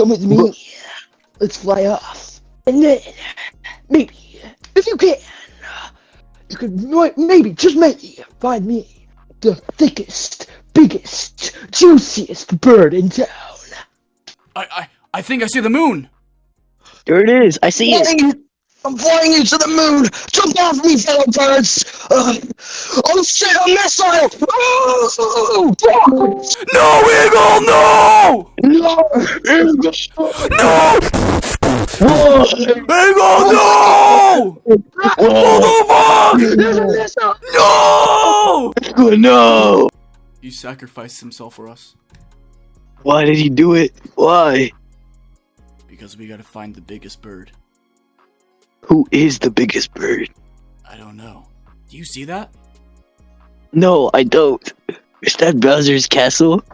Come with me. Let's fly off. And then, maybe, if you can, you could maybe, just maybe, find me the thickest, biggest, juiciest bird in town. I think I see the moon. There it is. I see it. I'm flying you to the moon! Jump off me, fellow birds! Oh shit, a missile! Oh, No, Eagle, no! no! No! Eagle, no! What the There's a missile! fuck? No! Oh, no! He sacrificed himself for us. Why did he do it? Why? Because we gotta find the biggest bird. Who is the biggest bird? I don't know. Do you see that? No, I don't. Is that Bowser's castle?